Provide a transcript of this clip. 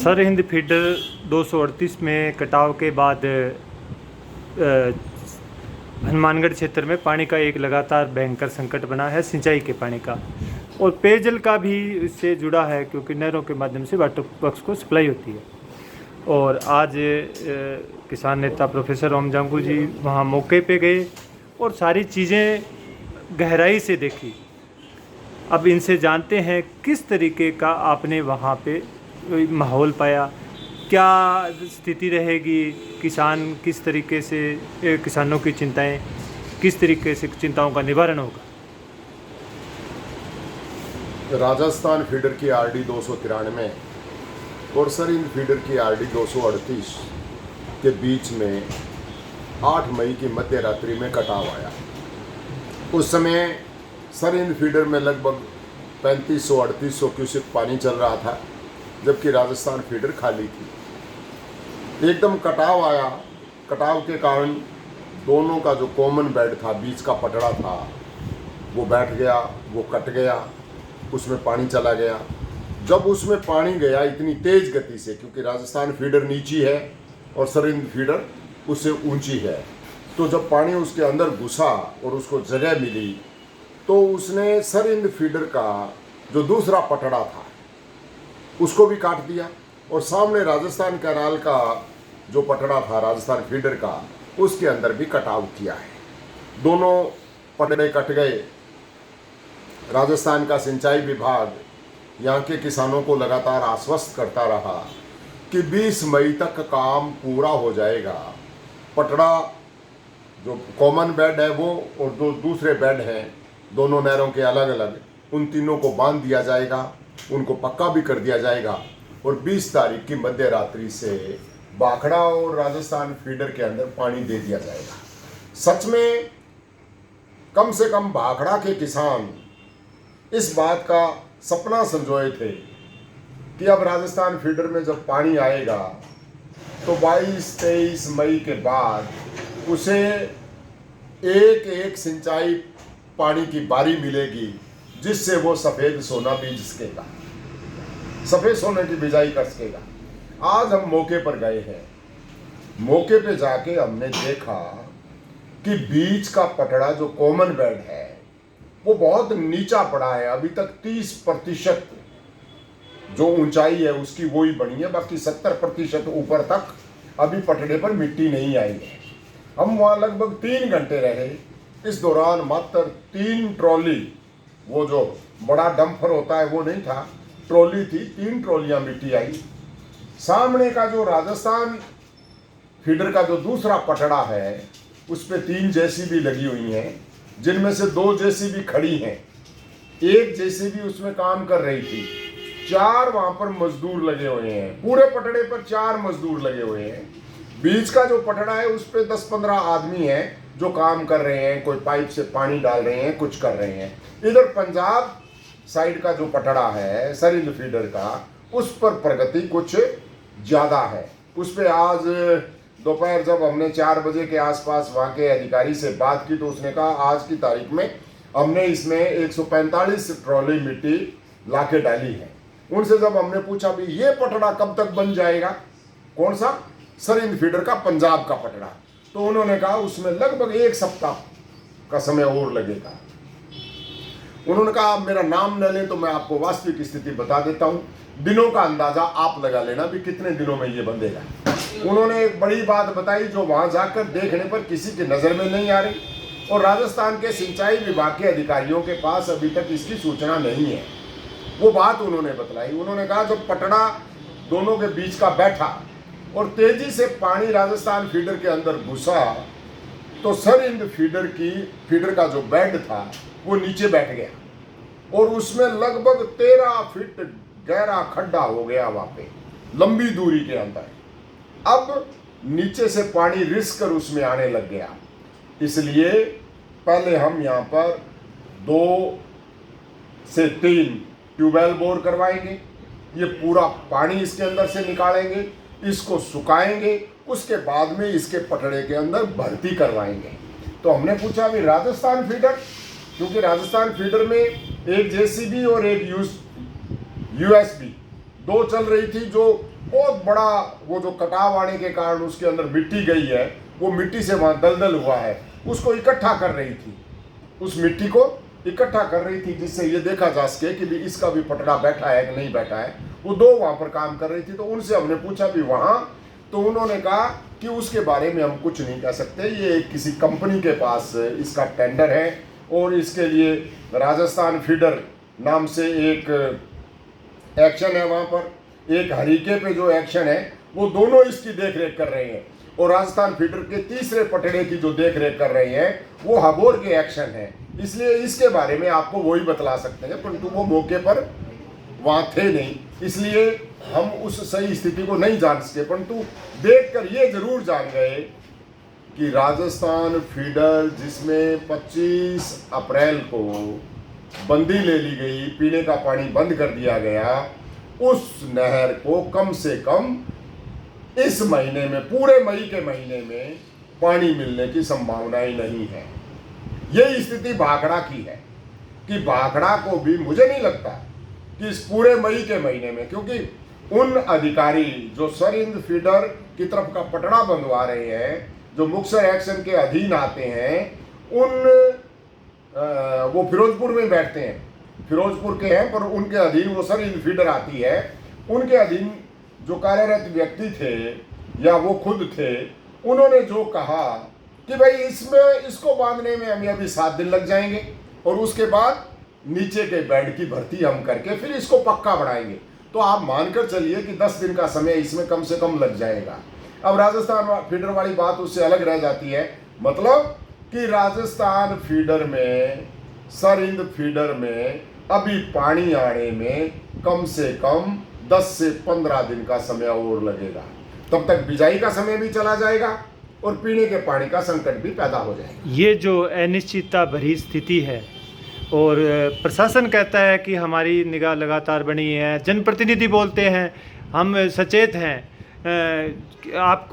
Sirhind feeder 238 में कटाव के बाद हनुमानगढ़ क्षेत्र में पानी का एक लगातार भयंकर संकट बना है, सिंचाई के पानी का और पेयजल का भी इससे जुड़ा है, क्योंकि नहरों के माध्यम से वाटर वर्क्स को सप्लाई होती है। और आज किसान नेता प्रोफेसर ओम जांगू जी वहाँ मौके पे गए और सारी चीज़ें गहराई से देखी। अब इनसे जानते हैं किस तरीके का आपने वहाँ पे माहौल पाया, क्या स्थिति रहेगी, किसान किस तरीके से, किसानों की चिंताएं किस तरीके से, चिंताओं का निवारण होगा। राजस्थान फीडर की आरडी 293 और सरहिंद फीडर की आरडी 238 के बीच में 8 मई की मध्य रात्रि में कटाव आया। उस समय सरहिंद फीडर में लगभग 3500-3800 क्यूसेक पानी चल रहा था, जबकि राजस्थान फीडर खाली थी। एकदम कटाव आया। कटाव के कारण दोनों का जो कॉमन बेड था, बीच का पटड़ा था, वो बैठ गया, वो कट गया, उसमें पानी चला गया। जब उसमें पानी गया इतनी तेज गति से, क्योंकि राजस्थान फीडर नीची है और सरहिंद फीडर उससे ऊंची है, तो जब पानी उसके अंदर घुसा और उसको जगह मिली तो उसने सरहिंद फीडर का जो दूसरा पटड़ा था उसको भी काट दिया और सामने राजस्थान कैनाल का जो पटड़ा था राजस्थान फीडर का, उसके अंदर भी कटाव किया है। दोनों पटड़े कट गए। राजस्थान का सिंचाई विभाग यहाँ के किसानों को लगातार आश्वस्त करता रहा कि 20 मई तक काम पूरा हो जाएगा। पटड़ा जो कॉमन बेड है वो और दो दूसरे बेड हैं, दोनों नहरों के अलग अलग, उन तीनों को बांध दिया जाएगा, उनको पक्का भी कर दिया जाएगा और 20 तारीख की मध्य रात्रि से भाखड़ा और राजस्थान फीडर के अंदर पानी दे दिया जाएगा। सच में कम से कम भाखड़ा के किसान इस बात का सपना संजोए थे कि अब राजस्थान फीडर में जब पानी आएगा तो 22-23 मई के बाद उसे एक एक सिंचाई पानी की बारी मिलेगी, जिससे वो सफ़ेद सोना बीज सकेगा, सफ़ेद सोने की बिजाई कर सकेगा। आज हम मौके पर गए हैं। मौके पे जाके हमने देखा कि बीच का पटड़ा जो कॉमन बेड है वो बहुत नीचा पड़ा है। अभी तक 30% जो ऊंचाई है उसकी वो ही बनी है, बाकी 70% ऊपर तक अभी पटड़े पर मिट्टी नहीं आई है। हम वहाँ लगभग 3 घंटे रहे। इस दौरान मात्र 3 ट्रॉली, वो जो बड़ा डंपर होता है वो नहीं था, ट्रॉली थी, 3 ट्रॉलियाँ मिट्टी आई। सामने का जो राजस्थान फीडर का जो दूसरा पटड़ा है उस पर 3 जेसीबी लगी हुई हैं, जिनमें से 2 जेसीबी खड़ी हैं, 1 जेसीबी उसमें काम कर रही थी। 4 वहाँ पर मजदूर लगे हुए हैं, पूरे पटड़े पर 4 मजदूर लगे हुए हैं। बीच का जो पटड़ा है उस पर 10-15 आदमी हैं जो काम कर रहे हैं, कोई पाइप से पानी डाल रहे हैं, कुछ कर रहे हैं। इधर पंजाब साइड का जो पटड़ा है सरहिंद फीडर का, उस पर प्रगति कुछ ज़्यादा है। उस पर आज दोपहर जब हमने 4 बजे के आसपास वहाँ के अधिकारी से बात की तो उसने कहा आज की तारीख में हमने इसमें 145 ट्रॉली मिट्टी लाके डाली है। उनसे जब हमने पूछा भी ये पटड़ा कब तक बन जाएगा, कौन सा, सरहिंद फीडर का पंजाब का पटड़ा, तो उन्होंने कहा उसमें लगभग 1 सप्ताह का समय और लगेगा। उन्होंने कहा आप मेरा नाम न लें तो मैं आपको वास्तविक स्थिति बता देता हूँ, दिनों का अंदाजा आप लगा लेना भी कितने दिनों में ये बंधेगा। उन्होंने एक बड़ी बात बताई जो वहाँ जाकर देखने पर किसी की नज़र में नहीं आ रही, और राजस्थान के सिंचाई विभाग के अधिकारियों के पास अभी तक इसकी सूचना नहीं है। वो बात उन्होंने बतलाई। उन्होंने कहा जब पटड़ा दोनों के बीच का बैठा और तेजी से पानी राजस्थान फीडर के अंदर घुसा तो सरहिंद फीडर का जो बेड था वो नीचे बैठ गया और उसमें लगभग 13 फीट गहरा खड्डा हो गया वहाँ पे, लंबी दूरी के अंदर। अब नीचे से पानी रिस कर उसमें आने लग गया। इसलिए पहले हम यहाँ पर 2 से 3 ट्यूबवेल बोर करवाएंगे, ये पूरा पानी इसके अंदर से निकालेंगे, इसको सुखाएंगे, उसके बाद में इसके पटड़े के अंदर भर्ती करवाएंगे। तो हमने पूछा अभी राजस्थान फीडर, क्योंकि राजस्थान फीडर में एक जेसीबी और एक यूएसबी 2 चल रही थी जो बहुत बड़ा वो जो कटाव आने के कारण उसके अंदर मिट्टी गई है, वो मिट्टी से वहाँ दलदल हुआ है, उसको इकट्ठा कर रही थी, उस मिट्टी को इकट्ठा कर रही थी, जिससे ये देखा जा सके कि भी इसका भी पटड़ा बैठा है कि नहीं बैठा है। वो दो वहाँ पर काम कर रही थी, तो उनसे हमने पूछा भी वहाँ, तो उन्होंने कहा कि उसके बारे में हम कुछ नहीं कह सकते, ये किसी कंपनी के पास इसका टेंडर है और इसके लिए राजस्थान फीडर नाम से एक एक्शन है वहाँ पर, एक हरीके पे जो एक्शन है वो दोनों इसकी देख रेख कर रहे हैं, और राजस्थान फीडर के तीसरे पटड़े की जो देख रेख कर रहे हैं वो हबोर के एक्शन है। इसलिए इसके बारे में आपको वही बतला सकते हैं, परंतु वो मौके पर वहाँ थे नहीं, इसलिए हम उस सही स्थिति को नहीं जान सके। परंतु देखकर ये जरूर जान गए कि राजस्थान फीडर, जिसमें 25 अप्रैल को बंदी ले ली गई, पीने का पानी बंद कर दिया गया, उस नहर को कम से कम इस महीने में, पूरे मई के महीने में पानी मिलने की संभावनाएं नहीं है। यही स्थिति भाखड़ा की है कि भाखड़ा को भी मुझे नहीं लगता कि इस पूरे मई के महीने में, क्योंकि उन अधिकारी जो सरहिंद फीडर की तरफ का पटड़ा बंधवा रहे हैं, जो मुक्तसर एक्शन के अधीन आते हैं, वो फिरोजपुर में बैठते हैं, फिरोजपुर के हैं, पर उनके अधीन वो सरहिंद फीडर आती है। उनके अधीन जो कार्यरत व्यक्ति थे या वो खुद थे, उन्होंने जो कहा कि भाई इसमें इसको बांधने में हमें अभी 7 दिन लग जाएंगे और उसके बाद नीचे के बेड की भर्ती हम करके फिर इसको पक्का बढ़ाएंगे। तो आप मानकर चलिए कि 10 दिन का समय इसमें कम से कम लग जाएगा। अब राजस्थान फीडर वाली बात उससे अलग रह जाती है, मतलब कि राजस्थान फीडर में, सरहिंद फीडर में अभी पानी आने में कम से कम 10 से 15 दिन का समय और लगेगा। तब तक बिजाई का समय भी चला जाएगा और पीने के पानी का संकट भी पैदा हो जाएगा। ये जो अनिश्चितता भरी स्थिति है और प्रशासन कहता है कि हमारी निगाह लगातार बनी है, जनप्रतिनिधि बोलते हैं हम सचेत हैं, आपको